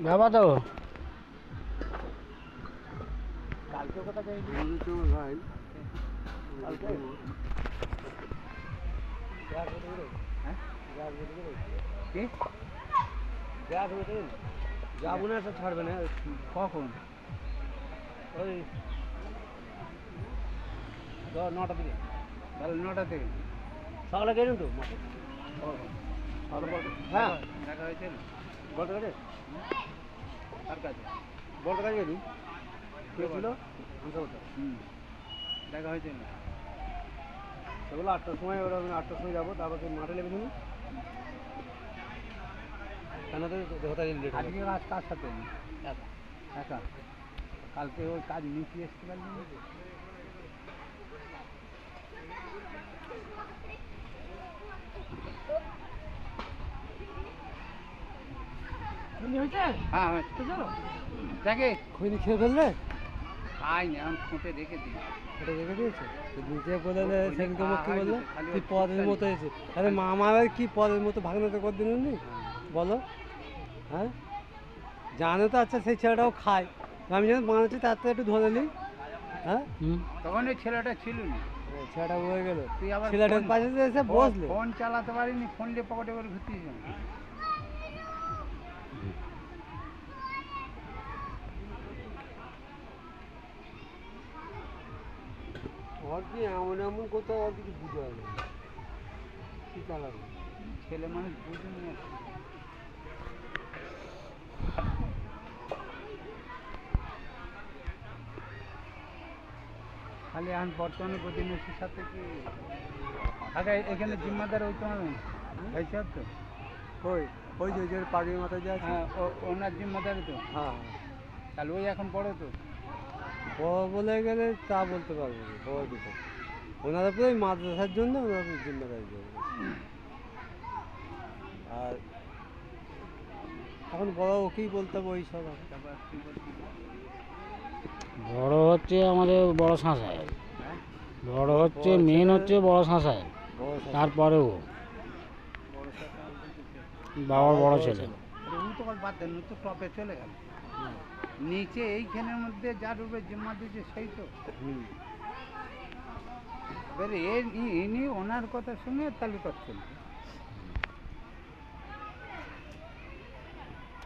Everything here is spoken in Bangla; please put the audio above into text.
বাবা তো কালকে কথা ভাই যাবো না তো ছাড়বে না কখন ওই 9টা থেকে তাহলে 9টা থেকে সকালে গেলেন তো হ্যাঁ দেখা হয়েছিল বলতে কাছে কার কাছে বলতে কাছে গেলি কে ছিল দেখা হয়েছিল সেগুলো 8টার সময় ওরা 8টার সময় যাবো তারপর মাঠে লেগে দিন কেন তো দেহতা লেট আজকে কাজ কার সাথে একা কালকে ওই কাজ মিশিয়ে এসতে পারলি হ্যাঁ দেখে খৈনি খেয়ে ফেললে খাইনি এখন খুঁটে রেখে দিই খুঁটে রেখে দিয়েছে নিজে বলে সেদিনকে কি বললো তুই পদের মতো এসে আরে মামার কি পদের মতো ভাগনাতে কদিন নি বলো হ্যাঁ জানো তো আচ্ছা সেই ছেলেটাও খায় আমি যখন বানাচ্ছি তার তো একটু ধরে নিই হ্যাঁ তখন ওই ছেলেটা ছিল না ছেলেটা হয়ে গেল তুই আবার ছেলেটার পাশে এসে বসলে ফোন চালাতে পারিনি ফোন দিয়ে পকেটে করে ঘুরতেছিস ওর কি এমন এমন কোথাও ওর কিছু বুঝতে পারবে কি চালাবে ছেলে মানুষ বুঝে নিয়ে আসছে খালি এখন বর্তমানে প্রতিবেশীর সাথে কি আগে এখানে জিম্মাদার ওই তোমার হয়েছে তো ওই ওই যে পাগড়ির মাথায় যায় হ্যাঁ ওনার জিম্মাদারি তো হ্যাঁ তাহলে ওই এখন বড় তো বড় বলে গেলে তা বলতে পারবো না বড় কিছু ওনারা তো ওই মাদ্রাসার জন্য ওনাদের জিম্মাদারি করবে আর এখন বড় ওকেই বলতে হবে ওই সব বড় হচ্ছে আমাদের বড় শাঁসায় বড় হচ্ছে মেন হচ্ছে বড় শাঁসায় তারপরেও বাবার বড় ছেলে তো বাদ দেন তো টপে চলে গেল নিচে এইখানের মধ্যে যার উপরে জিম্মা দিয়েছে সেই তো এবারে ইনি ওনার কথা শুনে তালু করছেন